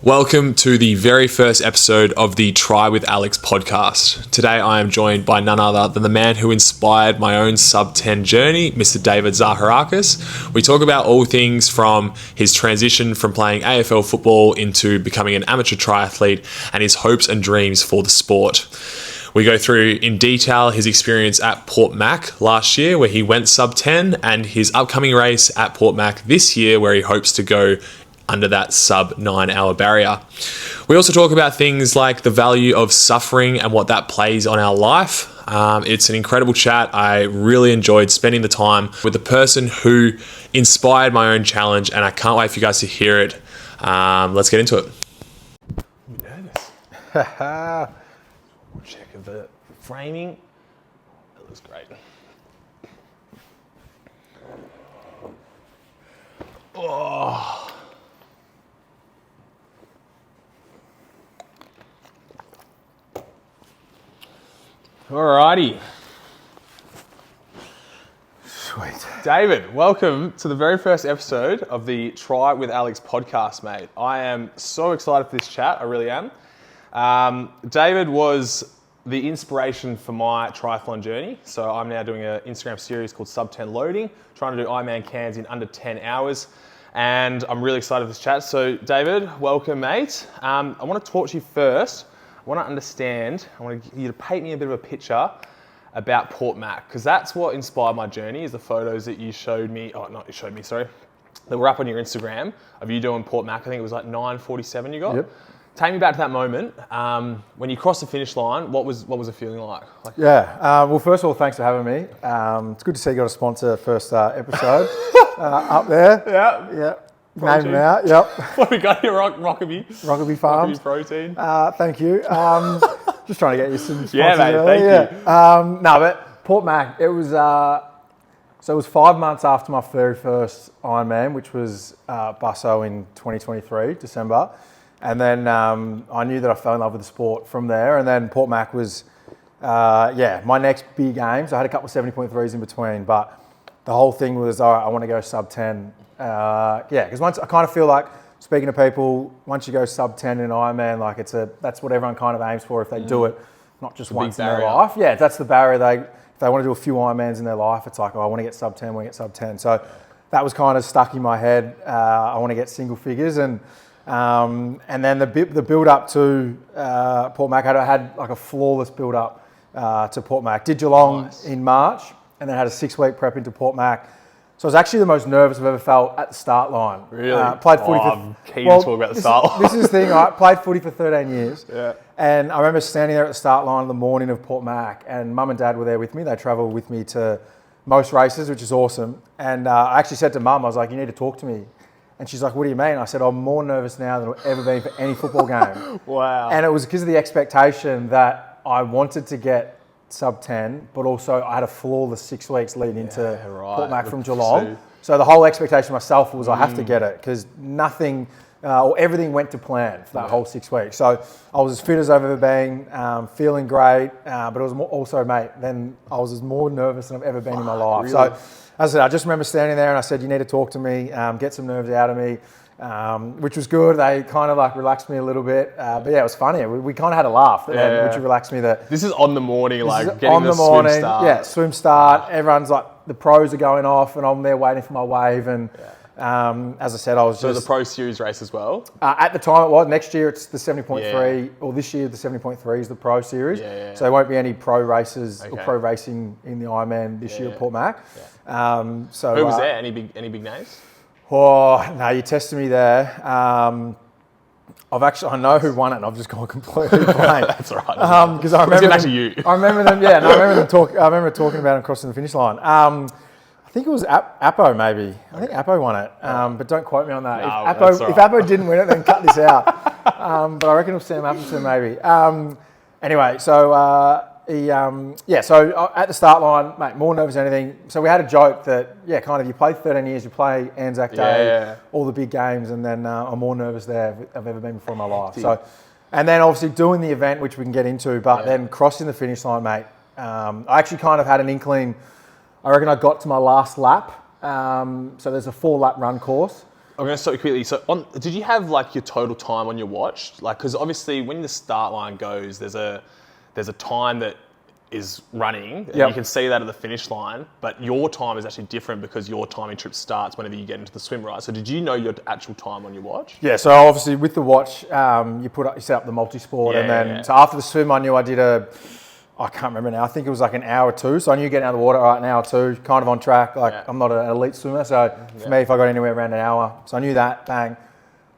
Welcome to the very first episode of the Try with Alex podcast. Today I am joined by none other than the man who inspired my own sub-10 journey, Mr. David Zaharakis. We talk about all things from his transition from playing AFL football into becoming an amateur triathlete and his hopes and dreams for the sport. We go through in detail his experience at Port Mac last year where he went sub-10 and his upcoming race at Port Mac this year where he hopes to go under that sub 9 hour barrier. We also talk about things like the value of suffering and what that plays on our life. It's an incredible chat. I really enjoyed spending the time with the person who inspired my own challenge, and I can't wait for you guys to hear it. Let's get into it. I'm nervous. Check the framing. That looks great. Oh. Alrighty. Sweet. David, welcome to the very first episode of the Try with Alex podcast, mate. I am so excited for this chat, I really am. David was the inspiration for my triathlon journey. So I'm now doing an Instagram series called Sub 10 Loading, trying to do Ironman Cairns in under 10 hours. And I'm really excited for this chat. So David, welcome, mate. I want to talk to you first. I want to understand, I want you to paint me a bit of a picture about Port Mac, because that's what inspired my journey, is the photos that you showed me, that were up on your Instagram of you doing Port Mac. I think it was like 9:47 you got. Yep. Take me back to that moment. When you crossed the finish line, what was it feeling like? Well, first of all, thanks for having me. It's good to see you got a sponsor first episode up there. Yeah. Name them out, yep. What we got here, Rockaby Farms. Rockaby Protein. Thank you. Just trying to get you some sponsors. Yeah, mate, thank you. But Port Mac, it was 5 months after my very first Ironman, which was Busso in 2023, December. And then I knew that I fell in love with the sport from there. And then Port Mac was, my next big aim. So I had a couple of 70.3s in between, but the whole thing was, all right, I want to go sub 10. Because once I kind of feel like, speaking to people, once you go sub 10 in Ironman, like that's what everyone kind of aims for if they do it, not just once in their life. Yeah, that's the barrier. If they want to do a few Ironmans in their life, it's like, oh, I want to get sub 10, I want to get sub 10. So that was kind of stuck in my head. I want to get single figures, and then the build up to Port Mac, I had like a flawless build up to Port Mac. Did Geelong in March, and then had a 6-week prep into Port Mac. So I was actually the most nervous I've ever felt at the start line. Really? Played footy I'm keen to talk about the start line. This is the thing, I played footy for 13 years. Yeah. And I remember standing there at the start line on the morning of Port Mac, and Mum and Dad were there with me. They travelled with me to most races, which is awesome. And I actually said to Mum, I was like, you need to talk to me. And she's like, what do you mean? I said, I'm more nervous now than I've ever been for any football game. Wow. And it was because of the expectation that I wanted to get sub 10, but also I had a flawless 6 weeks leading into Port Mac from Geelong. So the whole expectation of myself was I have to get it, because nothing or everything went to plan for that whole 6 weeks. So I was as fit as I've ever been, feeling great, but it was also, mate, then I was as more nervous than I've ever been in my life. Really? So as I said, I just remember standing there and I said, you need to talk to me, get some nerves out of me, which was good. They kind of like relaxed me a little bit. But yeah, it was funny. We kind of had a laugh, which relaxed me. This is on the morning, like getting on the morning, swim start. Yeah, swim start. Everyone's like, the pros are going off and I'm there waiting for my wave. And as I said, I was So the Pro Series race as well? At the time it was. Next year it's the 70.3, or this year the 70.3 is the Pro Series. So there won't be any pro races or pro racing in the Ironman this year at Port Mac. So who was there? Any big names? Oh, no, you tested me there. I know who won it, and I've just gone completely blank. That's all right. Because I remember I remember them. Yeah, I remember talking about them crossing the finish line. I think it was Appo, maybe. I think Appo won it, but don't quote me on that. No, If Appo didn't win it, then cut this out. But I reckon it was Sam Appleton, maybe. Anyway, so so at the start line, mate, more nervous than anything. So we had a joke that, you play 13 years, you play Anzac Day, all the big games, and then I'm more nervous there than I've ever been before in my life. So, and then obviously doing the event, which we can get into, but then crossing the finish line, mate, I actually kind of had an inkling. I reckon I got to my last lap. So there's a 4-lap run course. I'm going to stop you quickly. So, did you have like your total time on your watch? Like, because obviously when the start line goes, there's a time that is running, and you can see that at the finish line. But your time is actually different because your timing trip starts whenever you get into the swim, right? So, did you know your actual time on your watch? Yeah. So obviously with the watch, you set up the multi-sport, and then so after the swim, I knew I did I can't remember now. I think it was like an hour or two. So I knew getting out of the water, all right, an hour or two, kind of on track. Like I'm not an elite swimmer, so for me, if I got anywhere around an hour, so I knew that. Bang.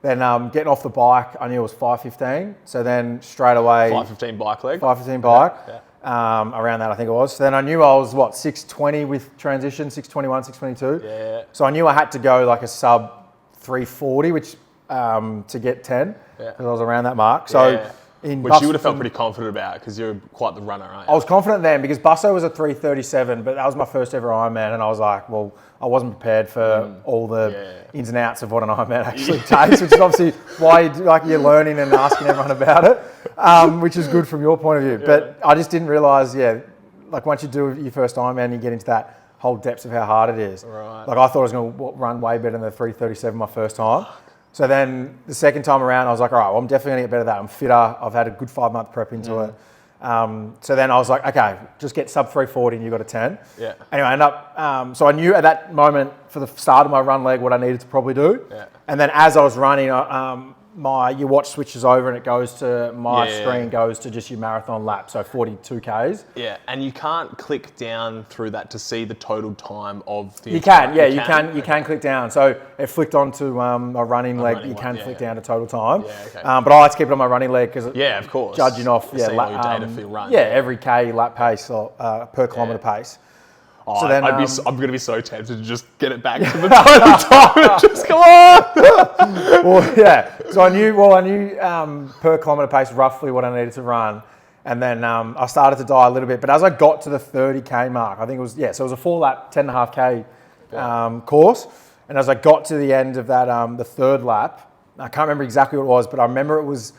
Then getting off the bike, I knew it was 5:15. So then straight away 5:15 bike leg. 5:15 bike. Around that, I think it was. So then I knew I was 6:20 with transition, 6:21, 6:22. Yeah. So I knew I had to go like a sub 3:40, which to get 10 because I was around that mark. So. Which you would have felt pretty confident about because you're quite the runner, aren't you? I was confident then because Busso was a 3:37, but that was my first ever Ironman, and I was like, well, I wasn't prepared for all the ins and outs of what an Ironman actually takes, which is obviously why you're learning and asking everyone about it, which is good from your point of view. Yeah. But I just didn't realise, like once you do your first Ironman, you get into that whole depths of how hard it is. Right. Like I thought I was going to run way better than the 3:37 my first time. So then the second time around, I was like, all right, well, I'm definitely going to get better at that. I'm fitter. I've had a good 5-month prep into it. So then I was like, okay, just get sub 3:40 and you got a 10. Yeah. Anyway, I ended up, so I knew at that moment for the start of my run leg what I needed to probably do. Yeah. And then as I was running, your watch switches over and it goes to, my screen goes to just your marathon lap, so 42 Ks. Yeah, and you can't click down through that to see the total time of the... You can click down. So it flicked onto a running leg, you can flick down to total time. Yeah, okay. But I like to keep it on my running leg because of course. Judging off all your data for your run. Yeah, every K lap pace or per kilometre pace. Oh, so then, I'm going to be so tempted to just get it back to the total time. Just come on. Well, yeah. So I knew per kilometre pace roughly what I needed to run. And then I started to die a little bit. But as I got to the 30K mark, I think it was, so it was a 4-lap, 10.5K course. And as I got to the end of that, the third lap, I can't remember exactly what it was, but I remember I was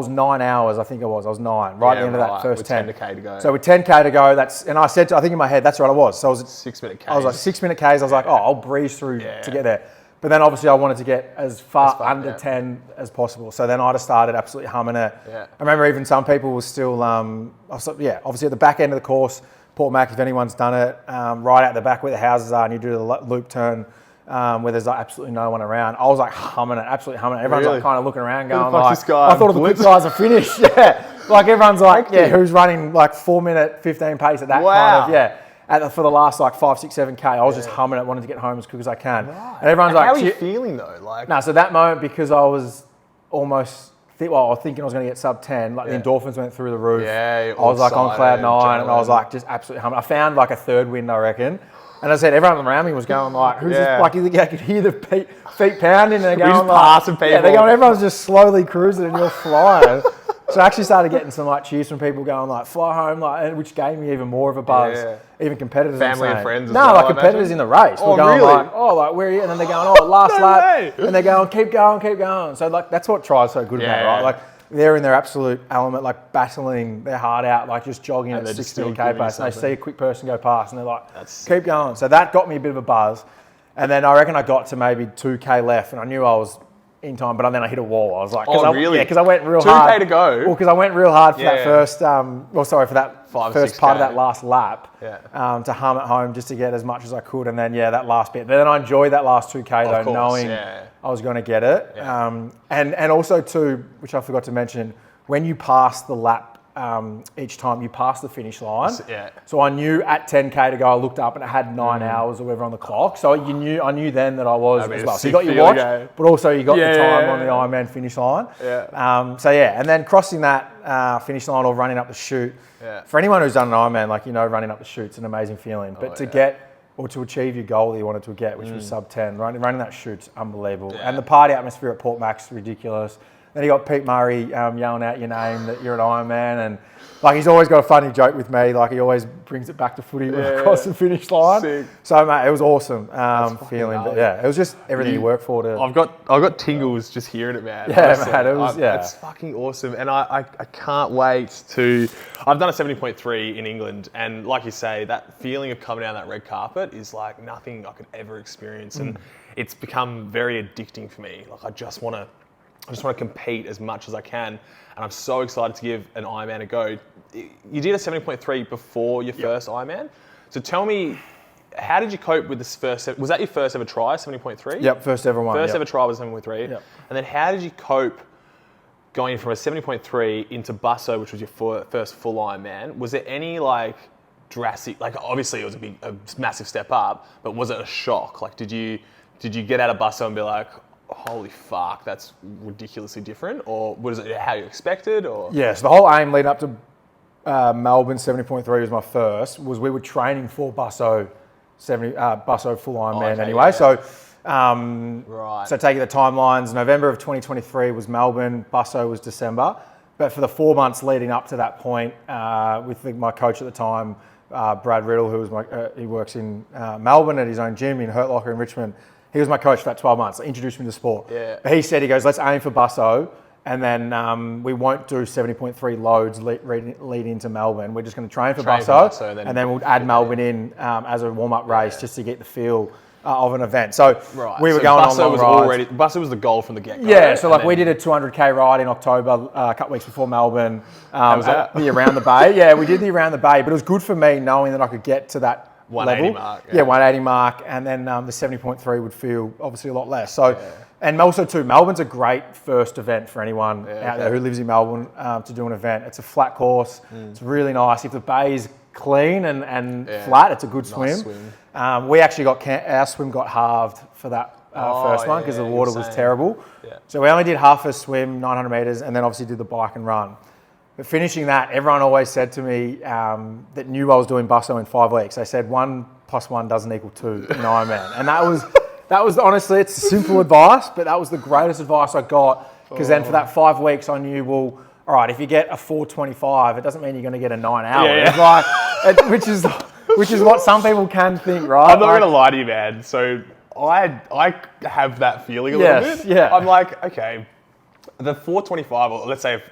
9 hours, I think it was. I was 9, at the end of that first 10. With 10K to go. So with 10K to go, and I said, I think in my head, that's right, I was. So I was at 6-minute Ks. I was like 6-minute Ks. I was like, I'll breeze through to get there. But then obviously I wanted to get as far under 10 as possible. So then I just started absolutely humming it. Yeah. I remember even some people were still, obviously at the back end of the course, Port Mac, if anyone's done it, right out the back where the houses are and you do the loop turn, where there's like absolutely no one around. I was like humming it, absolutely humming it. Everyone's like kind of looking around going like, I thought all the quick guys are finished. Like everyone's like, who's running like 4-minute 15 pace at that kind of, for the last like 5, 6, 7K. I was just humming it, wanting to get home as quick as I can. Right. And everyone's like, how are you feeling though? So that moment, because I was almost, I was thinking I was going to get sub 10, like the endorphins went through the roof. I was like on cloud 9 and I was like just absolutely humming. I found like a third wind, I reckon. And I said, everyone around me was going like, who's this? Like, I could hear the feet pounding and they're going like, passing people. Yeah, they're going, everyone's just slowly cruising and you're flying. So I actually started getting some like cheers from people going like, fly home, like, which gave me even more of a buzz. Yeah. Even competitors. Family and friends as well. No, like competitors in the race. Oh, were going really? like, where are you? And then they're going, last lap. And they're going, keep going, keep going. So like, that's what Tri's so good about, right? Like, they're in their absolute element, like battling their heart out, like just jogging at 60K pace. And they see a quick person go past and they're like, keep going. So that got me a bit of a buzz. And then I reckon I got to maybe 2K left and I knew I was in time, but then I hit a wall. I was like, really? Yeah, because I went real hard. 2K to go? Well, because I went real hard for that first, for that first part of that last lap to hum at home just to get as much as I could. And then, that last bit. But then I enjoyed that last 2K though, knowing I was going to get it. Yeah. And also too, which I forgot to mention, when you pass the lap each time, you pass the finish line. Yeah. So I knew at 10K to go, I looked up and it had 9 hours or whatever on the clock. So I knew then that I was as well. So you got your watch, but also you got the time on the Ironman finish line. Yeah. And then crossing that finish line or running up the chute. Yeah. For anyone who's done an Ironman, running up the chute's an amazing feeling. But to get or to achieve your goal that you wanted to get, which was sub 10, running that chute's unbelievable. Yeah. And the party atmosphere at Port Mac's ridiculous. Then you got Pete Murray yelling out your name that you're an Ironman, and like he's always got a funny joke with me. Like he always brings it back to footy across the finish line. Sick. So mate, it was awesome feeling. But it was just everything you work for. I've got tingles just hearing it, man. Yeah, man, it was It's fucking awesome, and I can't wait to. I've done a 70.3 in England, and like you say, that feeling of coming down that red carpet is like nothing I could ever experience, and it's become very addicting for me. Like I just want to compete as much as I can, and I'm so excited to give an Ironman a go. You did a 70.3 before your first Ironman, so tell me, how did you cope with this first? Was that your first ever try, 70.3? Yep, first ever one. First ever try was 70.3. Yep. And then how did you cope going from a 70.3 into Busso, which was your first full Ironman? Was there any like drastic, like obviously it was a massive step up, but was it a shock? Like did you get out of Busso and be like, holy fuck, that's ridiculously different? Or was it how you expected? Or Yes, the whole aim leading up to Melbourne 70.3 was my first, was we were training for Busso Busso full Ironman anyway. Yeah. So, so taking the timelines, November of 2023 was Melbourne, Busso was December. But for the 4 months leading up to that point, with my coach at the time, Brad Riddle, who was he works in Melbourne at his own gym in Hurt Locker in Richmond. He was my coach for that 12 months. Introduced me to sport. Yeah. But he said, he goes, let's aim for Busso. And then we won't do 70.3 loads lead into Melbourne. We're just going to train for Busso, and then we'll add Melbourne in as a warm-up race just to get the feel of an event. So we were going on long rides. Busso was the goal from the get-go. Yeah, so like we did a 200k ride in October, a couple weeks before Melbourne. How was that? The Around the Bay. Yeah, we did the Around the Bay, but it was good for me knowing that I could get to that 180 level. mark. Yeah, 180 mark, and then the 70.3 would feel obviously a lot less. So. Yeah. And also too, Melbourne's a great first event for anyone out there who lives in Melbourne to do an event. It's a flat course. It's really nice. If the bay's clean and flat, it's a good swim. We actually our swim got halved for that first one because the water was terrible. Yeah. So we only did half a swim, 900 metres, and then obviously did the bike and run. But finishing that, everyone always said to me that knew I was doing Busso in 5 weeks. They said 1 + 1 doesn't equal 2 in Ironman. And that was honestly, it's simple advice, but that was the greatest advice I got, because then for that 5 weeks I knew, well, all right, if you get a 4:25, it doesn't mean you're going to get a 9 hour. Yeah. It's like, which is what some people can think, right? I'm not going to lie to you, man. So I have that feeling a little bit. Yeah. I'm like, okay, the 4:25, or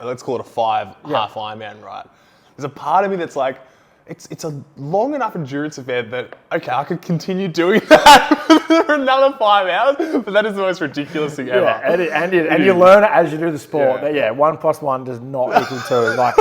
let's call it a 5 half Ironman, right? There's a part of me that's like, it's a long enough endurance event that, okay, I could continue doing that for another 5 hours, but that is the most ridiculous thing ever. Yeah, and you learn it as you do the sport. Yeah. That 1 + 1 does not equal 2. Like,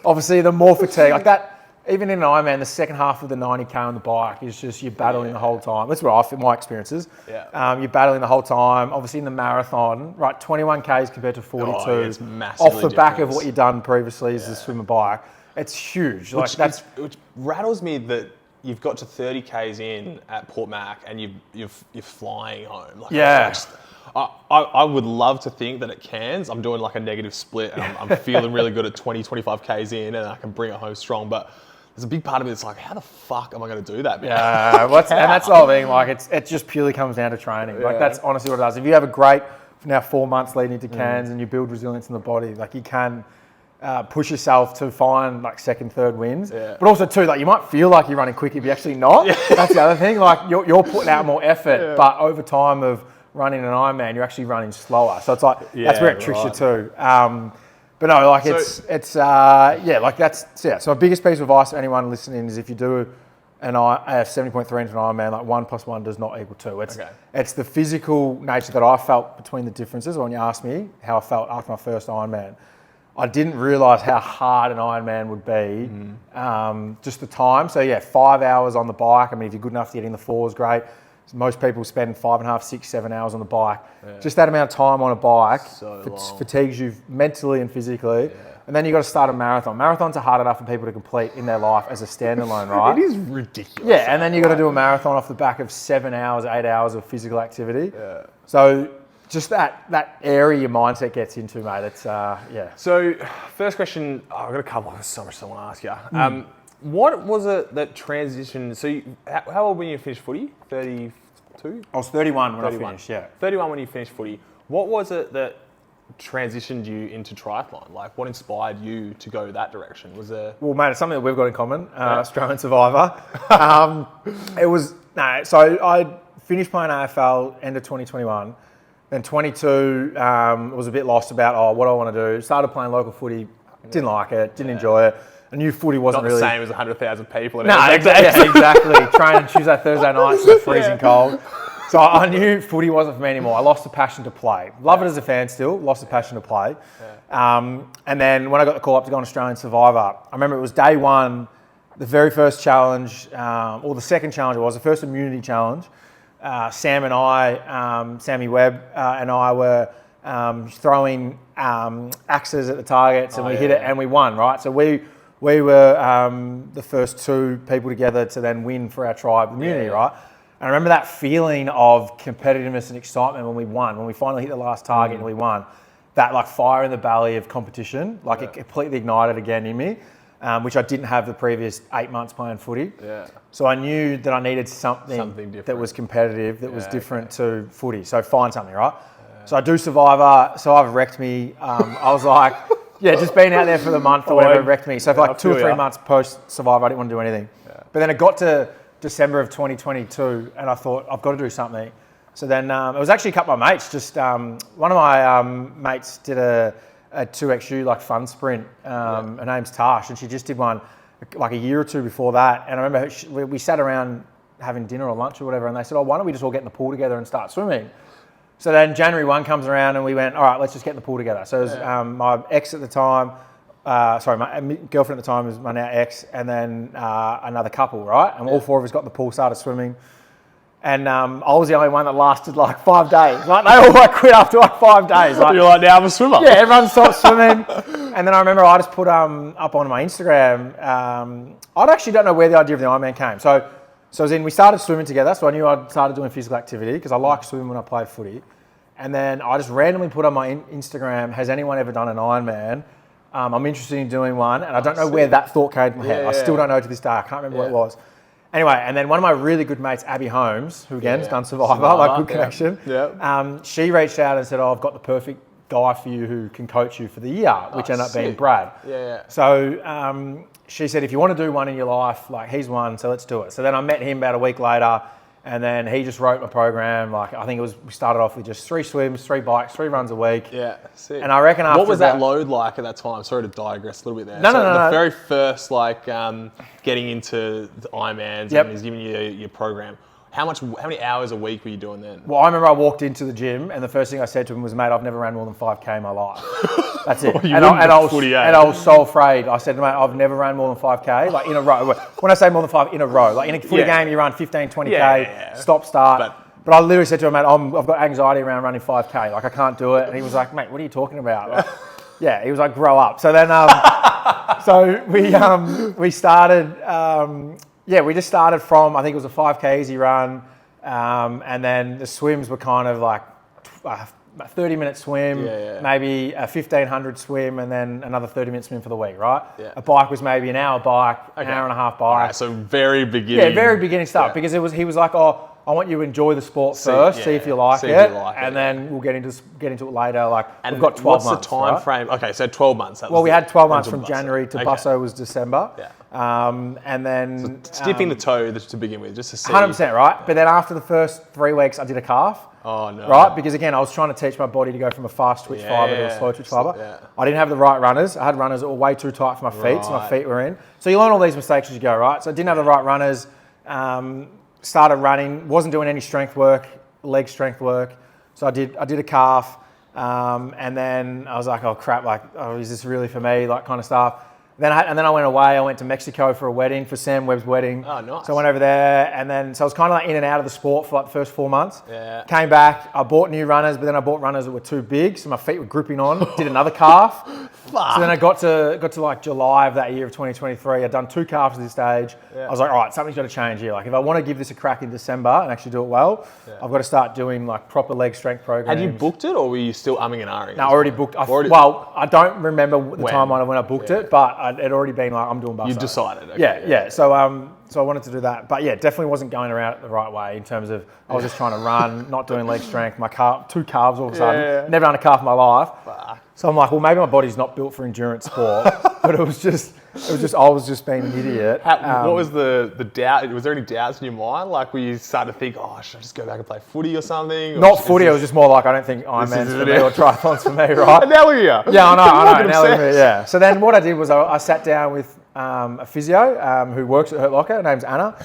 obviously, the more fatigue, like that, even in an Ironman, the second half of the 90k on the bike is just you're battling the whole time. That's what my experiences. Yeah. You're battling the whole time. Obviously, in the marathon, right, 21k's compared to 42. It's massively off the back of what you've done previously as the swim and bike. It's huge. Like which rattles me that you've got to 30k's in at Port Mac and you're flying home. Like, I would love to think that at Cairns I'm doing like a negative split and I'm feeling really good at 25k's in and I can bring it home strong. But there's a big part of me that's like, how the fuck am I going to do that? Yeah, and that's the whole thing. Like it just purely comes down to training. Like that's honestly what it does. If you have a great now 4 months leading into Cairns and you build resilience in the body, like you can push yourself to find like second, third wins. Yeah. But also too, like you might feel like you're running quick if you're actually not. That's the other thing. Like you're putting out more effort, but over time of running an Ironman, you're actually running slower. So it's like that's where it tricks you too. But no, like So my biggest piece of advice to anyone listening is if you do a 70.3 into an Ironman, like 1 + 1 does not equal 2. It's the physical nature that I felt between the differences. When you asked me how I felt after my first Ironman, I didn't realise how hard an Ironman would be, just the time. So 5 hours on the bike. I mean, if you're good enough to get in the 4 is great. Most people spend 5.5, 6, 7 hours on the bike. Yeah. Just that amount of time on a bike fatigues you mentally and physically. Yeah. And then you've got to start a marathon. Marathons are hard enough for people to complete in their life as a standalone, right? It is ridiculous. Yeah, and then you've got to do a marathon off the back of 7 hours, 8 hours of physical activity. Yeah. So just that area your mindset gets into, mate. It's So, first question. I've got a couple. There's so much I want to ask you. What was it that transitioned? So, how old were you when you finished footy? 32. I was 31 when I finished. Yeah, 31 when you finished footy. What was it that transitioned you into triathlon? Like, what inspired you to go that direction? Was there? Well, mate, it's something that we've got in common. Australian survivor. So I finished playing AFL end of 2021. Then 22, was a bit lost about what I want to do. Started playing local footy, didn't like it, didn't enjoy it. I knew footy wasn't not really... the same as 100,000 people. No, exactly. Training Tuesday, Thursday nights in the freezing cold. So I knew footy wasn't for me anymore. I lost the passion to play. Love it as a fan still, lost the passion to play. And then when I got the call up to go on Australian Survivor, I remember it was day one, the very first challenge, or the second challenge it was, the first immunity challenge. Sam and I, Sammy Webb and I were throwing axes at the targets, and we hit it and we won, right? So we were the first two people together to then win for our tribe immunity, right? And I remember that feeling of competitiveness and excitement when we won, when we finally hit the last target and we won. That like fire in the belly of competition, like it completely ignited again in me, which I didn't have the previous 8 months playing footy. So I knew that I needed something that was competitive, that was different to footy. So find something, right? So I do Survivor. Survivor wrecked me. I was like, just being out there for the month or whatever wrecked me. So for like 2 or 3 months post Survivor, I didn't want to do anything. But then it got to December of 2022 and I thought, I've got to do something. So then it was actually a couple of mates. Just one of my mates did a 2XU like fun sprint. Her name's Tash, and she just did one like a year or two before that. And I remember we sat around having dinner or lunch or whatever, and they said, "Oh, why don't we just all get in the pool together and start swimming?" So then January 1 comes around, and we went, "All right, let's just get in the pool together." So it was my ex at the time. My girlfriend at the time was my now ex, and then another couple, right? And all four of us got in the pool, started swimming. And I was the only one that lasted like 5 days. Like they all like quit after like 5 days. Like, you're like, now I'm a swimmer. Yeah, everyone stopped swimming. And then I remember I just put up on my Instagram. I actually don't know where the idea of the Ironman came. So we started swimming together. So I knew I'd started doing physical activity because I liked swimming when I played footy. And then I just randomly put on my Instagram, has anyone ever done an Ironman? I'm interested in doing one. And I don't know where that thought came to my head. I still don't know to this day. I can't remember what it was. Anyway, and then one of my really good mates, Abby Holmes, who again has done Survivor, like good connection. She reached out and said, "Oh, I've got the perfect guy for you who can coach you for the year," which ended up being Brad. So she said, "If you want to do one in your life, like he's one, so let's do it." So then I met him about a week later, and then he just wrote my program. Like I think we started off with just 3 swims, 3 bikes, 3 runs a week. Sick. And I reckon after what was that load like at that time? Sorry to digress a little bit there. No. The very first getting into the Ironmans and he's giving you your program. How many hours a week were you doing then? Well, I remember I walked into the gym and the first thing I said to him was, "Mate, I've never ran more than 5K in my life." That's it. And I was so afraid. I said, "Mate, I've never ran more than 5K, like in a row." When I say more than 5, in a row. Like in a footy game, you run 15, 20K, stop, start. But I literally said to him, "Mate, I've got anxiety around running 5K. Like I can't do it." And he was like, "Mate, what are you talking about?" Like, he was like, "Grow up." So then, we started. We just started from, I think it was a 5K easy run. And then the swims were kind of like a 30-minute swim, maybe a 1,500 swim, and then another 30-minute swim for the week, right? A bike was maybe an hour bike, an hour and a half bike. Right, so very beginning. Yeah, very beginning stuff. Because he was like, "Oh, I want you to enjoy the sport first, see if you like it, and then we'll get into it later." Like, and we've got 12 months. What's the time frame? Okay, so 12 months. We had 12 months from January to Busso was December. And then... So dipping the toe to begin with, just to see. 100%, right? But then after the first 3 weeks, I did a calf. Oh, no. Right? Because again, I was trying to teach my body to go from a fast twitch fibre to a slow twitch fibre. I didn't have the right runners. I had runners that were way too tight for my feet, so my feet were in. So you learn all these mistakes as you go, right? So I didn't have the right runners. Started running, wasn't doing any strength work, leg strength work. So I did a calf, and then I was like, "Oh crap! Like, is this really for me?" Like, kind of stuff. Then I went away. I went to Mexico for a wedding, for Sam Webb's wedding. Oh, nice. So I went over there, and then so I was kind of like in and out of the sport for like the first 4 months. Came back. I bought new runners, but then I bought runners that were too big, so my feet were gripping on. Did another calf. So then I got to like July of that year of 2023. I'd done 2 calves at this stage. I was like, all right, something's got to change here. Like if I want to give this a crack in December and actually do it well, I've got to start doing like proper leg strength programs. Had you booked it, or were you still umming and ahhing? No, I already booked. Well, I don't remember the timeline of when I booked it, but it had already been like, I'm doing Busso. You decided. Okay, yeah. So I wanted to do that, but definitely wasn't going around it the right way in terms of I was just trying to run, not doing leg strength. My 2 calves all of a sudden. Never done a calf in my life. So I'm like, well, maybe my body's not built for endurance sport, but it was just I was just being an idiot. What was the doubt? Was there any doubts in your mind? Like, were you starting to think, oh, should I just go back and play footy or something? Not footy. It was just more like, I don't think Ironman's for me or triathlon's for me, right? And now look at you. Yeah, I know. Now look at me, yeah. So then what I did was I sat down with a physio who works at Hurt Locker. Her name's Anna.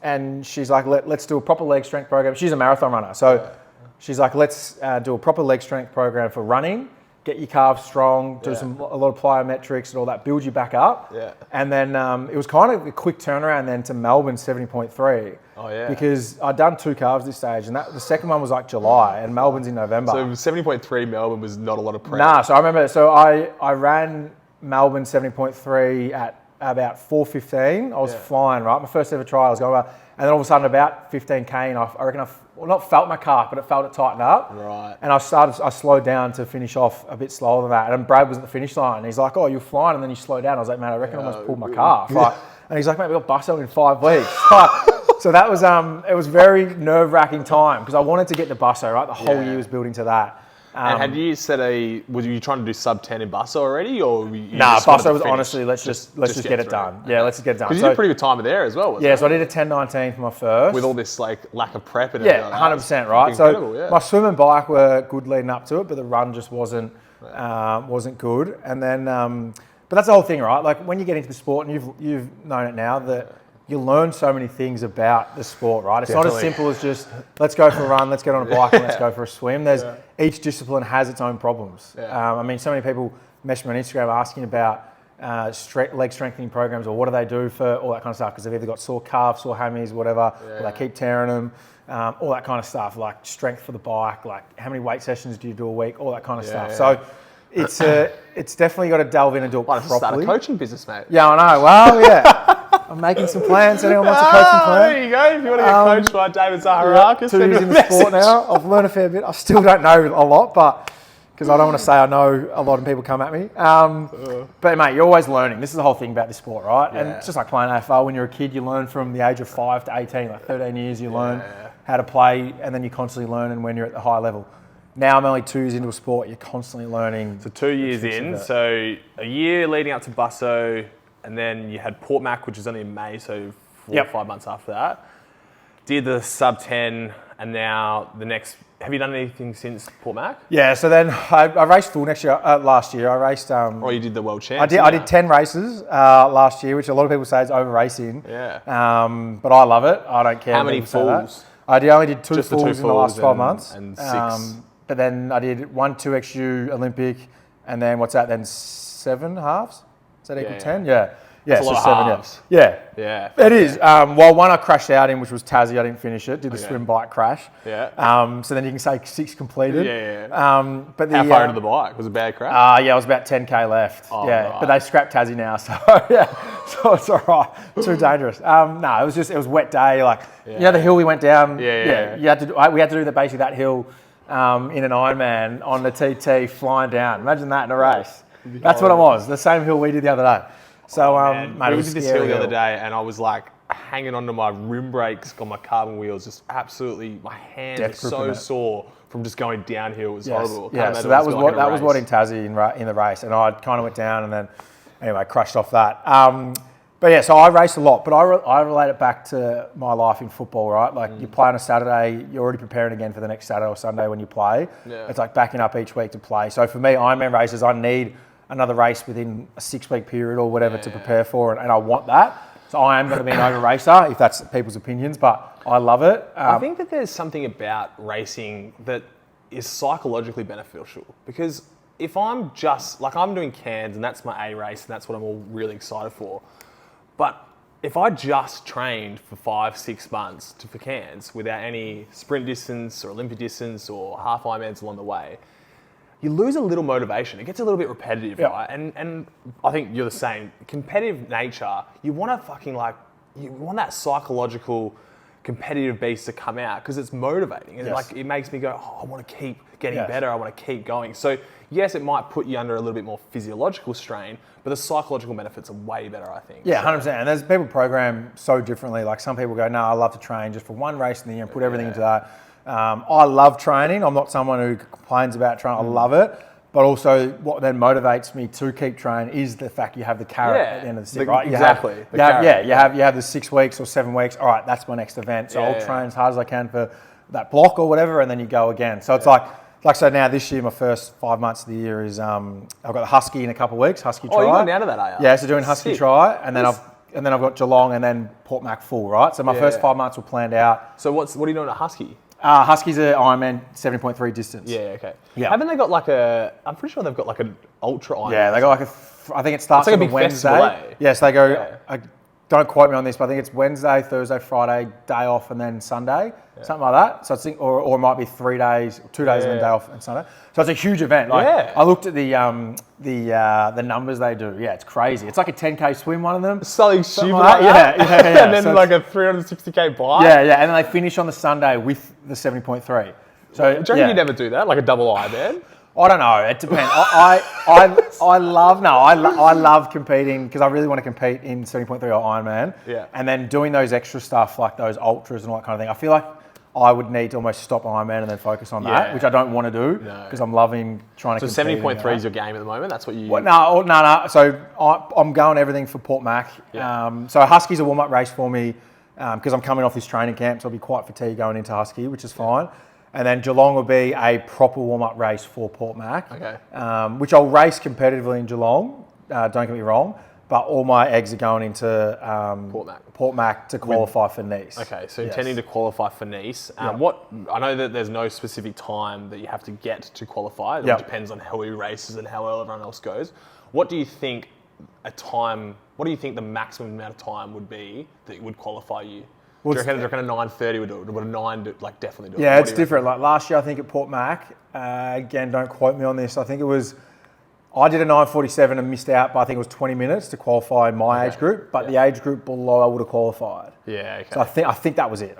And she's like, let's do a proper leg strength program. She's a marathon runner. So she's like, let's do a proper leg strength program for running. Get your calves strong, do a lot of plyometrics and all that, build you back up. Yeah. And then it was kind of a quick turnaround then to Melbourne 70.3. Oh, yeah. Because I'd done 2 calves this stage, and the second one was like July, and Melbourne's in November. So 70.3 Melbourne was not a lot of prep. Nah, so I remember, I ran Melbourne 70.3 at about 4:15. I was flying, right? My first ever try, I was going well. And then all of a sudden, about 15K, and I reckon not felt my calf, but it felt it tighten up. Right. And I slowed down to finish off a bit slower than that. And Brad was at the finish line. And he's like, oh, you're flying, and then you slow down. I was like, man, I reckon I almost pulled my calf. Like, and he's like, mate, we got busto in 5 weeks. So that was, it was very nerve-wracking time because I wanted to get the busto, right? The whole year was building to that. And had you set were you trying to do sub 10 in busto already, or busto was honestly let's just get it done. Yeah, let's just get it done. Because you did a pretty good time there as well. So I did a 10:19 for my first. With all this like lack of prep and everything. 100%, right? So my swim and bike were good leading up to it, but the run just wasn't good. And then, but that's the whole thing, right? Like when you get into the sport, and you've known it now that you learn so many things about the sport, right? It's not as simple as just, let's go for a run, let's get on a bike, and let's go for a swim. Each discipline has its own problems. I mean, so many people message me on Instagram asking about leg strengthening programs, or what do they do for all that kind of stuff, because they've either got sore calves, sore hammies, whatever, or they keep tearing them, all that kind of stuff, like strength for the bike, like how many weight sessions do you do a week, all that kind of stuff. So it's definitely got to delve in and do it properly. Start a coaching business, mate. Yeah, I know. Well, yeah. I'm making some plans. Anyone wants a coaching plan? There you go. If you want to get coached by David Zaharakis, 2 years in the sport now. I've learned a fair bit. I still don't know a lot, but because I don't want to say I know a lot and people come at me. But mate, you're always learning. This is the whole thing about this sport, right? And it's just like playing AFL. When you're a kid, you learn from the age of 5 to 18, like 13 years, you learn how to play, and then you constantly learn. And when you're at the high level. Now I'm only 2 years into a sport, you're constantly learning. So 2 years in, so a year leading up to Busso, and then you had Port Mac, which was only in May, so 4 or 5 months after that. Did the sub 10, and now the next. Have you done anything since Port Mac? Yeah, so then I raced full last year. I raced. You did the World Champs. I did 10 races last year, which a lot of people say is over racing. Yeah. But I love it. I don't care. How many falls? I only did 2 Just falls the 2 in the last 12 months. And 6. But then I did 1 2XU Olympic, and then what's that? Then 7 halves. Is that equal 10? Yeah. That's a lot of 7 halves. Yeah. It is. Well, one I crashed out in, which was Tassie. I didn't finish it. Did the swim bike crash. Yeah. So then you can say 6 completed. Yeah. But how far into the bike? Was it a bad crash? Yeah, it was about 10K left. Oh, yeah. right. But they scrapped Tassie now, so so it's all right. Too dangerous. No, it was a wet day. Like you know the hill we went down. We had to do basically that hill in an Ironman on the TT flying down. Imagine that in a race. That's what it was. The same hill we did the other day. So, mate, we did this hill the other day, and I was like hanging onto my rim brakes on my carbon wheels, just absolutely, my hands were so sore from just going downhill. It was horrible. Yeah, so that was what in Tassie in the race, and I kind of went down and then anyway crashed off that. But yeah, so I race a lot, but I relate it back to my life in football, right? Like you play on a Saturday, you're already preparing again for the next Saturday or Sunday when you play. Yeah. It's like backing up each week to play. So for me, Ironman races, I need another race within a 6-week period or whatever to prepare for, and I want that. So I am going to be an over racer, if that's people's opinions, but I love it. I think that there's something about racing that is psychologically beneficial, because if I'm just, like I'm doing Cairns and that's my A race and that's what I'm all really excited for, but if I just trained for 5-6 months for Cairns without any sprint distance or Olympic distance or half Ironmans along the way, you lose a little motivation. It gets a little bit repetitive, right? And I think you're the same. Competitive nature, you want to you want that psychological competitive beast to come out because it's motivating. And it makes me go, I want to keep getting better. I want to keep going. So yes, it might put you under a little bit more physiological strain, but the psychological benefits are way better, I think. Yeah, 100%. And there's people program so differently. Like some people go, no, I love to train just for one race in the year and put everything into that. I love training. I'm not someone who complains about training. I love it. But also what then motivates me to keep training is the fact you have the carrot at the end of the stick, right? Exactly. You have the 6 weeks or 7 weeks. All right, that's my next event. So I'll train as hard as I can for that block or whatever, and then you go again. So it's like like so now this year, my first 5 months of the year is I've got the Husky in a couple of weeks. Husky Oh, try. you're going down to that, are you? Yeah, so doing Husky Sick. try, and then I've got Geelong and then Port Mac full, right? So my first 5 months were planned out. So what are you doing at Husky? Husky's an Ironman 70.3 distance. Yeah, okay. Yeah. Haven't they got like I'm pretty sure they've got like an ultra Ironman. Yeah, they got like I think it starts It's like a on a big Wednesday. festival, eh? Yes, they go. Yeah. Don't quote me on this, but I think it's Wednesday, Thursday, Friday, day off, and then Sunday, something like that. So I think, or it might be 3 days, 2 days, and then day off and Sunday. So it's a huge event. Like I looked at the numbers they do. Yeah, it's crazy. It's like a 10K swim, one of them. Something stupid like like that. Yeah. And then So like a 360K bike. Yeah, and then they finish on the Sunday with the 70.3. So Do you reckon yeah. you'd never do that? Like a double Ironman? I don't know. It depends. I love competing because I really want to compete in 70.3 or Ironman. Yeah. And then doing those extra stuff like those ultras and all that kind of thing. I feel like I would need to almost stop Ironman and then focus on that, which I don't want to do because I'm loving trying to. So compete 70.3 is your game at the moment. That's what you. Well, no. So I'm going everything for Port Mac. Yeah. So Husky's a warm-up race for me because I'm coming off this training camp, so I'll be quite fatigued going into Husky, which is fine. And then Geelong will be a proper warm-up race for Port Mac, which I'll race competitively in Geelong, don't get me wrong, but all my eggs are going into Port Mac to qualify for Nice. Okay, so intending to qualify for Nice. I know that there's no specific time that you have to get to qualify. It depends on who races and how well everyone else goes. What do you think the maximum amount of time would be that would qualify you? Do you reckon a 9:30 would do it? Would a 9 definitely do it? Yeah, it's different. Like last year, I think at Port Mac, again, don't quote me on this. I think I did a 9:47 and missed out by I think it was 20 minutes to qualify in my age group, but the age group below I would have qualified. Yeah, okay. So I think that was it.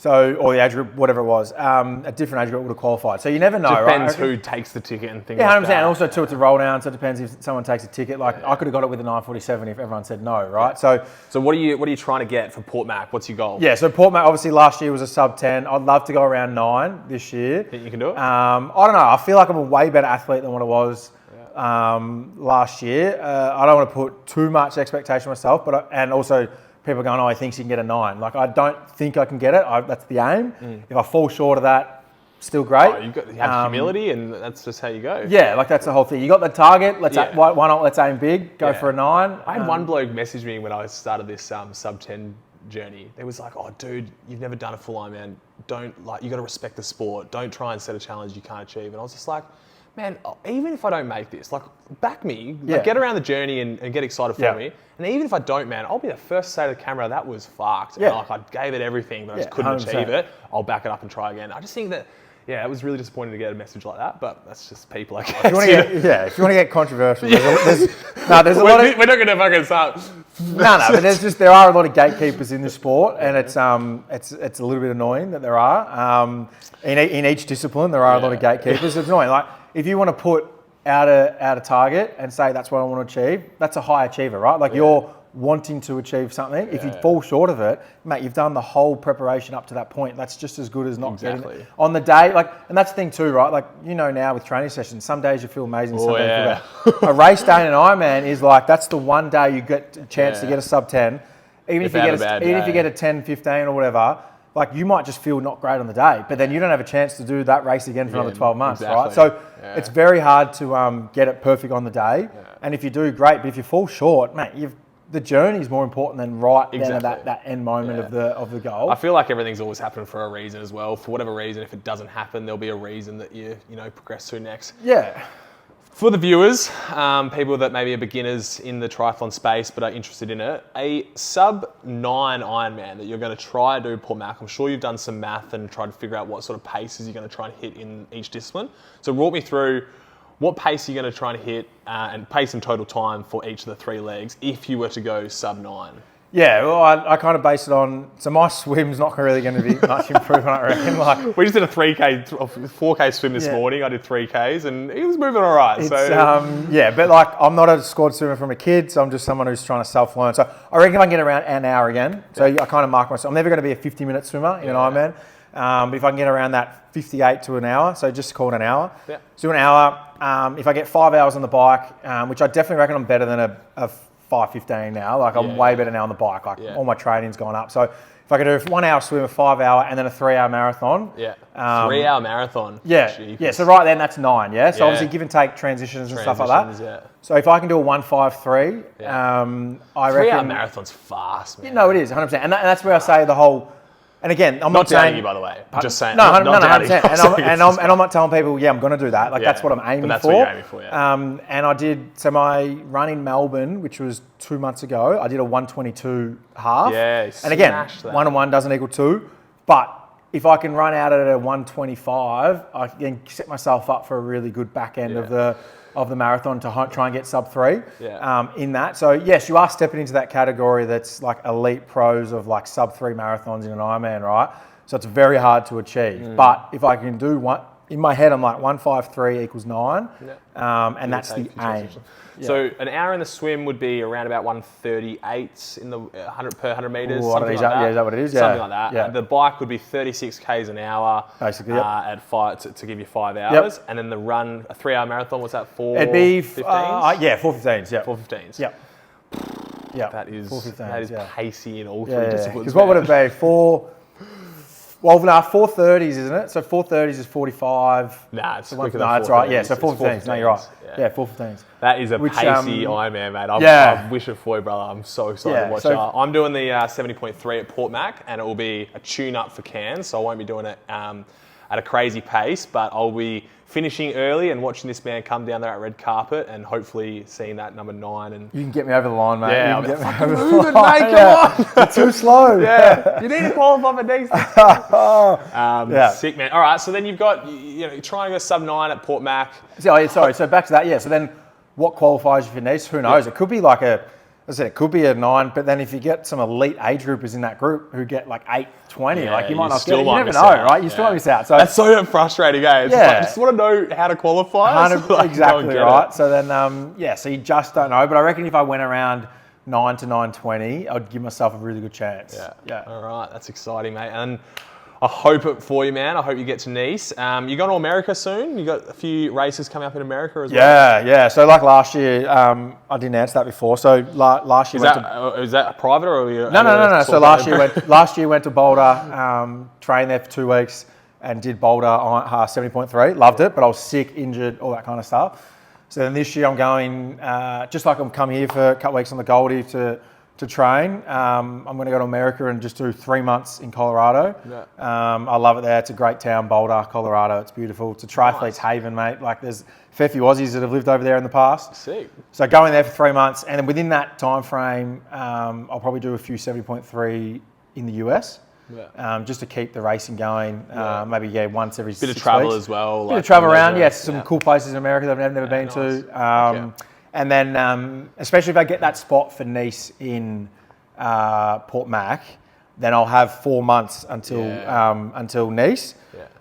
Or the age group, whatever it was, a different age group would have qualified. So you never know, Depends right? who takes the ticket and things Yeah, like 100%. that. And also, too, it's a roll down, so it depends if someone takes a ticket. Like, I could have got it with a 9:47 if everyone said no, right? Yeah. So what are you trying to get for Port Mac? What's your goal? Yeah, so Port Mac, obviously, last year was a sub 10. I'd love to go around 9 this year. Think you can do it? I don't know. I feel like I'm a way better athlete than what I was last year. I don't want to put too much expectation on myself, and also people are going, he thinks he can get a 9. Like, I don't think I can get it. That's the aim. If I fall short of that, still great. You have humility, and that's just how you go. Yeah, like that's the whole thing. You got the target. Why not? Let's aim big. Go for a 9. I had one bloke message me when I started this sub 10 journey. It was like, "Oh, dude, you've never done a full Ironman. You got to respect the sport. Don't try and set a challenge you can't achieve." And I was just like, man, even if I don't make this, back me, get around the journey and get excited for me. And even if I don't, man, I'll be the first to say to the camera, that was fucked. Yeah. And I gave it everything, but I just couldn't 100%. achieve it. I'll back it up and try again. I just think that, it was really disappointing to get a message like that, but that's just people, I guess. If you want to get controversial, there's a lot of... We're not going to fucking start. But there are a lot of gatekeepers in the sport, and it's a little bit annoying that there are. In each discipline, there are a lot of gatekeepers. It's annoying. Like, if you want to put out a target and say that's what I want to achieve, that's a high achiever, right? Like you're wanting to achieve something. If you fall short of it, mate, you've done the whole preparation up to that point. That's just as good as not getting it on the day. And that's the thing too, right? Like, now with training sessions, some days you feel amazing, some days you feel bad. A race day in an Ironman is that's the one day you get a chance to get a sub 10. Even if you get a 10, 15 or whatever, you might just feel not great on the day, but then you don't have a chance to do that race again for another 12 months, right? So it's very hard to get it perfect on the day. Yeah. And if you do, great. But if you fall short, mate, the journey is more important than then that end moment of the goal. I feel like everything's always happened for a reason as well. For whatever reason, if it doesn't happen, there'll be a reason that you progress to next. Yeah. For the viewers, people that maybe are beginners in the triathlon space but are interested in it, a sub 9 Ironman that you're going to try and do Port Mac. I'm sure you've done some math and tried to figure out what sort of paces you're going to try and hit in each discipline. So walk me through what pace you're going to try and hit and pace and total time for each of the 3 legs if you were to go sub 9. Yeah, well, I kind of base it on... So my swim's not really going to be much improvement, I reckon. We just did a 4K swim this morning. I did 3Ks and he was moving all right. But I'm not a squad swimmer from a kid, so I'm just someone who's trying to self-learn. So I reckon I can get around an hour again. So I kind of mark myself. I'm never going to be a 50-minute swimmer in an Ironman. But if I can get around that 58 to an hour, so just call it an hour. Yeah. So an hour, if I get 5 hours on the bike, which I definitely reckon I'm better than a 5:15 now. I'm way better now on the bike. All my training's gone up. So if if I could do a 1 hour swim, a 5 hour, and then a 3 hour marathon. Yeah. 3 hour marathon. Yeah. Jeepers. Yeah. So right then, that's 9. Yeah. So Yeah. obviously, give and take transitions and stuff like that. Yeah. So if I can do a 1:53, I 3 hour reckon. marathon's fast, man. No, it is 100%, and that's where I say the whole. And again, I'm Not saying doubting you, by the way. I'm just saying. No, not 100%. doubting you. And I'm not telling people, I'm going to do that. Like that's what I'm aiming for. But that's what you're aiming for, yeah. And I did. So my run in Melbourne, which was 2 months ago, I did a 1:22 half. Yeah. And again, that. 1 and 1 doesn't equal 2, but if I can run out at a 1:25, I can set myself up for a really good back end of the marathon to try and get sub 3 in that. So yes, you are stepping into that category that's like elite pros of like sub 3 marathons in an Ironman, right? So it's very hard to achieve. But if I can do one, in my head I'm like 1:53 equals 9, and that's the aim. So an hour in the swim would be around about 1:38 in the 100 per 100 meters. Ooh, something like that. Yeah, is that what it is? Something like that. Yeah. The bike would be 36 k's an hour, basically, at 5 to give you 5 hours, and then the run, a 3 hour marathon, was that 4? It'd be 4:15s? 4:15s. Yeah, 4:15s. Yep. Yeah, that is 4:15s, pacey in all three Yeah, disciplines. because what would it be? 4:30s, isn't it? So 4:30s is 45. Nah, it's so quicker no, than that's right. Yeah, 4:30s. so 4:15s. No, you're right. Yeah. Yeah, 4:15s. That is a Which, pacey Ironman, mate. I wish it for you, brother. I'm so excited to watch it. I'm doing the 70.3 at Port Mac, and it will be a tune-up for Cairns, so I won't be doing it at a crazy pace, but I'll be finishing early and watching this man come down there at red carpet and hopefully seeing that number 9. And you can get me over the line, mate. Yeah, you can get me fucking move it, mate. Come on. You're too slow. Yeah, you need to qualify for next. Sick, man. All right, so then you've got, you're trying to go sub 9 at Port Mac. So back to that. Yeah. So then, what qualifies you for niche? Who knows? It could be like it could be a 9, but then if you get some elite age groupers in that group who get like 8:20, like you might not get it. You never know, right? You still might miss out. So that's so frustrating, eh? It's I just want to know how to qualify. Exactly right. So then, so you just don't know. But I reckon if I went around 9 to 9:20, I'd give myself a really good chance. Yeah. All right, that's exciting, mate. And I hope it for you, man. I hope you get to Nice. You're going to America soon? You got a few races coming up in America as well? Yeah. So like last year, I didn't answer that before. So last year is that private or are you? No. So last year went to Boulder, trained there for 2 weeks, and did Boulder on 70.3. Loved it, but I was sick, injured, all that kind of stuff. So then this year I'm going, just like I'm coming here for a couple of weeks on the Goldie to train. I'm going to go to America and just do 3 months in Colorado. I love it there. It's a great town, Boulder, Colorado. It's beautiful. It's a triathlete's haven, mate. Like there's a fair few Aussies that have lived over there in the past. Sick. So going there for 3 months, and then within that time frame, I'll probably do a few 70.3 in the US. Just to keep the racing going. Maybe once every 6 weeks. Bit of travel as well. Bit of travel around. Some cool places in America that I've never been to. And then, especially if I get that spot for Nice in Port Mac, then I'll have 4 months until Nice.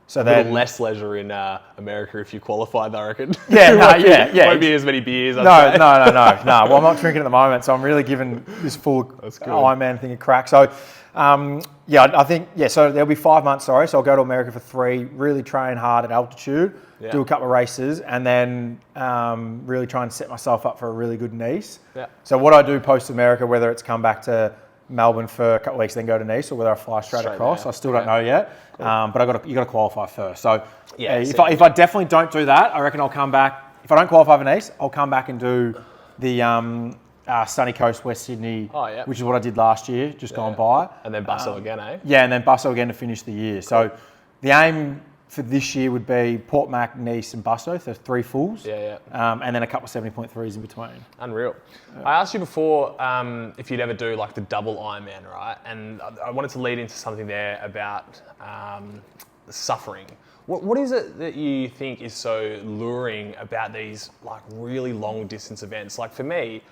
So a little less leisure in America if you qualify, I reckon. Won't be as many beers. No. Well, I'm not drinking at the moment, so I'm really giving this full Ironman thing a crack. So, I think so there'll be 5 months. So I'll go to America for 3, really train hard at altitude. Do a couple of races, and then really try and set myself up for a really good Nice. So what I do post-America, whether it's come back to Melbourne for a couple of weeks, then go to Nice, or whether I fly straight across, I still don't know yet. Cool. But you got to qualify first. So if I definitely don't do that, I reckon I'll come back. If I don't qualify for Nice, I'll come back and do the Sunny Coast, West Sydney, which is what I did last year, gone by. And then Busso again, eh? Yeah, and then Busso again to finish the year. Cool. So the aim for this year would be Port Mac, Nice and Busso, so 3 fulls. And then a couple of 70.3s in between. Unreal. I asked you before if you'd ever do like the double Ironman, right? And I wanted to lead into something there about suffering. What is it that you think is so luring about these like really long distance events? Like for me,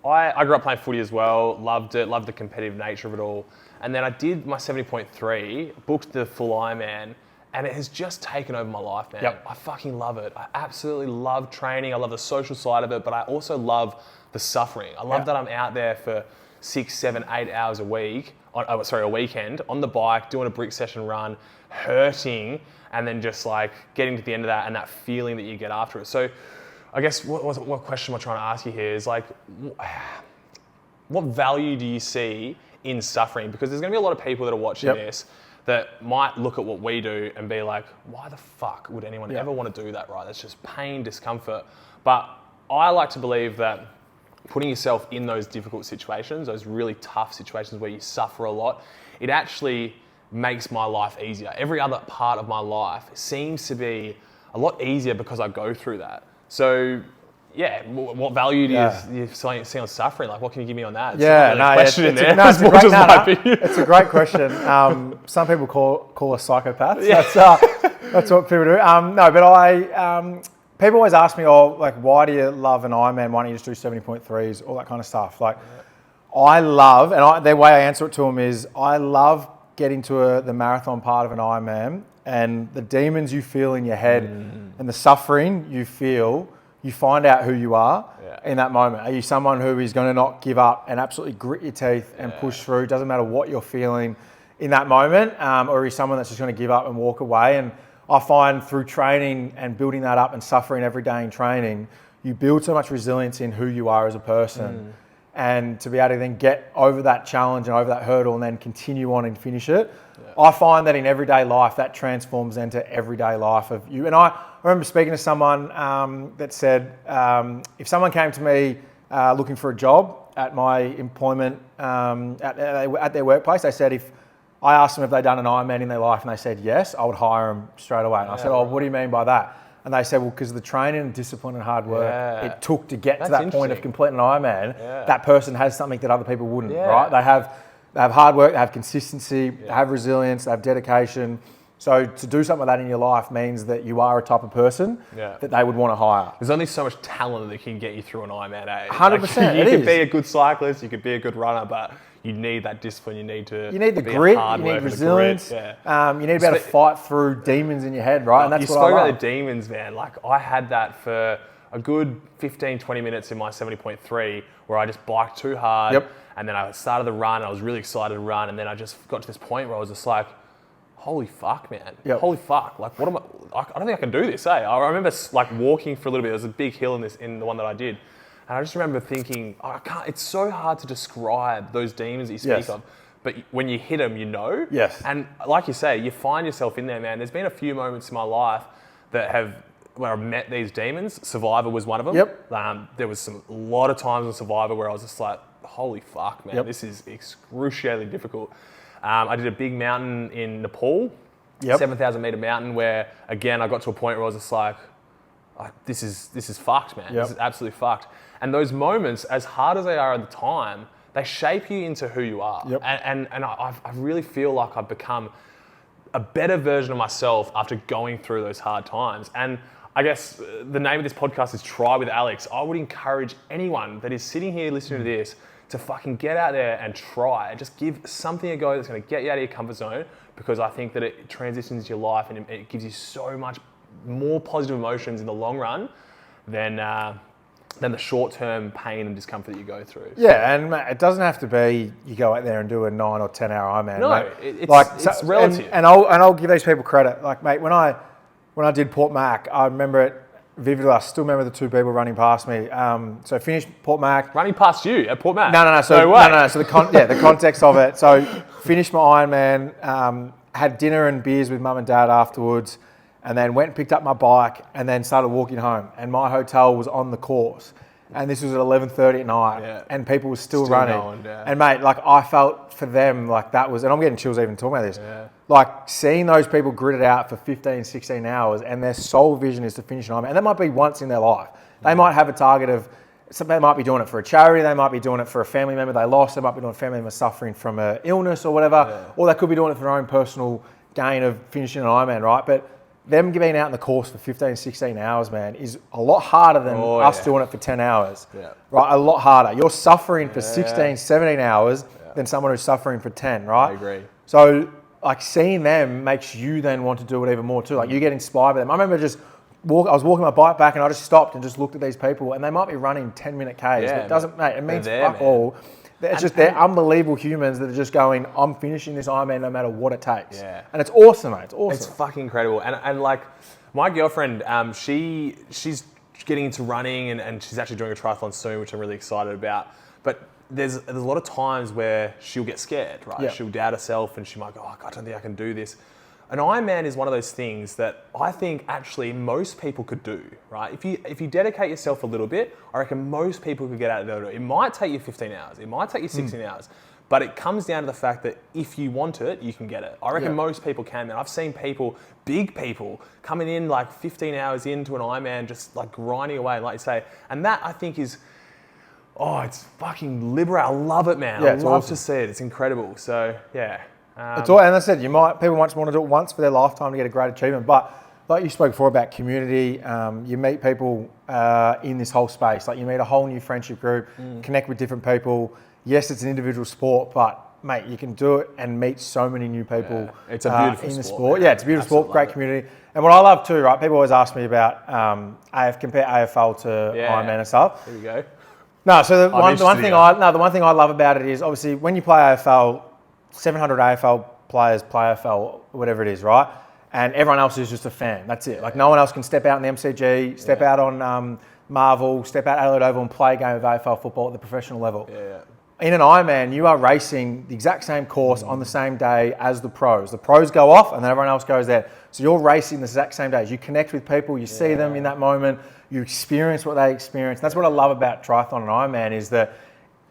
I grew up playing footy as well, loved it, loved the competitive nature of it all. And then I did my 70.3, booked the full Ironman, and it has just taken over my life, man. I fucking love it. I absolutely love training. I love the social side of it, but I also love the suffering. I love that I'm out there for 6, 7, 8 hours a week, a weekend, on the bike, doing a brick session run, hurting, and then just like getting to the end of that and that feeling that you get after it. So I guess what question am I trying to ask you here is like, what value do you see in suffering, because there's going to be a lot of people that are watching this that might look at what we do and be like, why the fuck would anyone ever want to do that, right? That's just pain, discomfort. But I like to believe that putting yourself in those difficult situations, those really tough situations where you suffer a lot, it actually makes my life easier. Every other part of my life seems to be a lot easier because I go through that. So, yeah, what value do you see on suffering? Like, what can you give me on that? It's it's a great question. Some people call us psychopaths. Yeah. That's what people do. People always ask me, why do you love an Ironman? Why don't you just do 70.3s? All that kind of stuff. I love, the way I answer it to them is, I love getting to the marathon part of an Ironman, and the demons you feel in your head and the suffering you feel, you find out who you are in that moment. Are you someone who is going to not give up and absolutely grit your teeth and push through? Doesn't matter what you're feeling in that moment, or are you someone that's just going to give up and walk away? And I find through training and building that up and suffering every day in training, you build so much resilience in who you are as a person. And to be able to then get over that challenge and over that hurdle and then continue on and finish it. I find that in everyday life, that transforms into everyday life of you. And I remember speaking to someone that said, if someone came to me looking for a job at my employment, at their workplace, they said, if I asked them if they'd done an Ironman in their life and they said yes, I would hire them straight away. And I said, what do you mean by that? And they said, well, because of the training and discipline and hard work it took to get to that point of completing an Ironman, that person has something that other people wouldn't, right? They have hard work, they have consistency, they have resilience, they have dedication. So to do something like that in your life means that you are a type of person that they would want to hire. There's only so much talent that can get you through an Ironman, 100%. You could be a good cyclist, you could be a good runner, but you need that discipline. You need the grit. You need resilience. You need to be able to fight through demons in your head, right? And that's you what I love. You spoke about the demons, man. I had that for a good 15, 20 minutes in my 70.3 where I just biked too hard. And then I started the run. I was really excited to run. And then I just got to this point where I was just like, holy fuck, man. Holy fuck. What am I don't think I can do this, I remember walking for a little bit. There was a big hill in the one that I did. And I just remember thinking, it's so hard to describe those demons that you speak of. But when you hit them, you know. And like you say, you find yourself in there, man. There's been a few moments in my life where I've met these demons. Survivor was one of them. There was a lot of times on Survivor where I was just like, holy fuck, man, this is excruciatingly difficult. I did a big mountain in Nepal, 7,000 meter mountain, where again, I got to a point where I was just like, this is fucked, man. This is absolutely fucked. And those moments, as hard as they are at the time, they shape you into who you are. And I really feel like I've become a better version of myself after going through those hard times. And I guess the name of this podcast is Try with Alex. I would encourage anyone that is sitting here listening to this to fucking get out there and try and just give something a go that's going to get you out of your comfort zone, because I think that it transitions your life and it gives you so much more positive emotions in the long run than the short-term pain and discomfort that you go through. And mate, it doesn't have to be you go out there and do a 9 or 10 hour Ironman. No, mate. It's relative. And I'll give these people credit. Mate, when I did Port Mac, I remember it vividly. I still remember the two people running past me. So finished Port Mac. Running past you at Port Mac? No. So the context of it. So finished my Ironman, had dinner and beers with mum and dad afterwards, and then went and picked up my bike and then started walking home. And my hotel was on the course. And this was at 11:30 at night, and people were still running. Going, And mate, I felt for them that was, and I'm getting chills even talking about this. Seeing those people grit it out for 15, 16 hours, and their sole vision is to finish an Ironman. And that might be once in their life. They might have a target of, they might be doing it for a charity, they might be doing it for a family member they lost, they might be doing a family member suffering from an illness or whatever, or they could be doing it for their own personal gain of finishing an Ironman, right? But them being out in the course for 15, 16 hours, man, is a lot harder than us doing it for 10 hours. Right? A lot harder. You're suffering for 16, 17 hours than someone who's suffering for 10, right? I agree. So, seeing them makes you then want to do it even more too. You get inspired by them. I remember I was walking my bike back and I just stopped and just looked at these people, and they might be running 10-minute Ks, but it doesn't, mate, it means fuck all. They're unbelievable humans that are just going, I'm finishing this Ironman no matter what it takes. And it's awesome, mate. It's awesome. It's fucking incredible. And my girlfriend, she's getting into running and she's actually doing a triathlon soon, which I'm really excited about. but there's a lot of times where she'll get scared, right? Yeah. She'll doubt herself and she might go, oh, God, I don't think I can do this. An Ironman is one of those things that I think actually most people could do, right? If you dedicate yourself a little bit, I reckon most people could get out of there. It might take you 15 hours. It might take you 16 hours. But it comes down to the fact that if you want it, you can get it. I reckon most people can. And I've seen people, big people, coming in like 15 hours into an Ironman, just like grinding away, like you say. And that I think is, it's fucking liberating. I love it, man. Yeah, I love awesome to see it. It's incredible. So, yeah. It's all, and as I said, people might want to do it once for their lifetime to get a great achievement. But like you spoke before about community, you meet people in this whole space. Like you meet a whole new friendship group, connect with different people. Yes, it's an individual sport, but mate, you can do it and meet so many new people. Yeah. It's a beautiful in the sport. sport. Yeah, it's a beautiful sport, great community. And what I love too, right? People always ask me about compare AFL to Ironman and stuff. There we go. No, so the one thing I love about it is obviously when you play AFL, 700 AFL players play AFL, whatever it is, right? And everyone else is just a fan. That's it. Like no one else can step out in the MCG, step out on Marvel, step out Adelaide Oval and play a game of AFL football at the professional level. Yeah. In an Ironman, you are racing the exact same course on the same day as the pros. The pros go off and then everyone else goes there. So you're racing the exact same days. You connect with people, you see them in that moment, you experience what they experience. That's what I love about triathlon and Ironman is that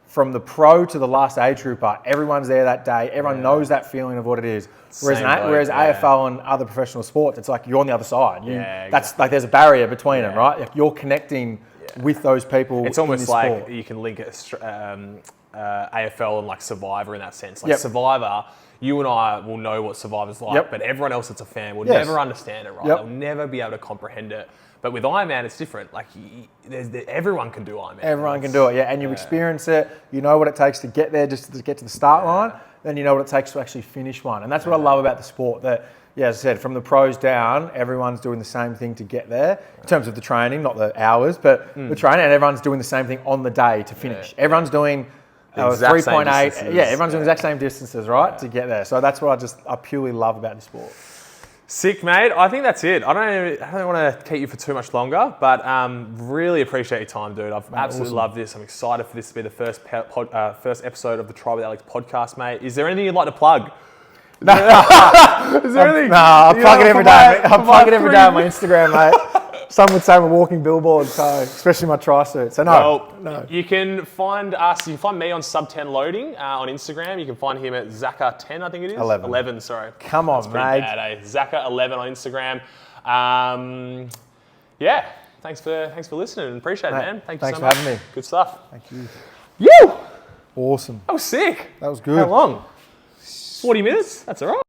from the pro to the last age grouper, everyone's there that day. Everyone knows that feeling of what it is. Whereas AFL and other professional sports, it's like you're on the other side. That's like there's a barrier between them, right? Like you're connecting with those people. It's almost like sport. you can link AFL and like Survivor in that sense. Like Survivor, you and I will know what Survivor's like, but everyone else that's a fan will never understand it, right? They'll never be able to comprehend it. But with Ironman, it's different. Like everyone can do Ironman. Everyone can do it, and you experience it. You know what it takes to get there, just to get to the start line. Then you know what it takes to actually finish one, and that's what I love about the sport. That, as I said, from the pros down, everyone's doing the same thing to get there in terms of the training, not the hours, but the training, and everyone's doing the same thing on the day to finish. Everyone's doing 3.8. Yeah, everyone's doing the exact same distances, right, to get there. So that's what I purely love about the sport. Sick, mate. I think that's it. I don't want to keep you for too much longer, but really appreciate your time, dude. I've absolutely loved this. I'm excited for this to be the first episode of the Try with Alex podcast, mate. Is there anything you'd like to plug? Is there anything? No, I plug it every day. I plug it every day on my Instagram, mate. Some would say I'm a walking billboard, so especially my tri-suit. So no. You can find us. You can find me on Sub10 Loading on Instagram. You can find him at Zaka10, I think it is. 11, sorry. Come on, mate. Bad, eh? Zaka11 on Instagram. Thanks for listening. Appreciate it, man. Thanks for having me. Good stuff. Thank you. You. Awesome. That was sick. That was good. How long? 40 minutes? That's all right.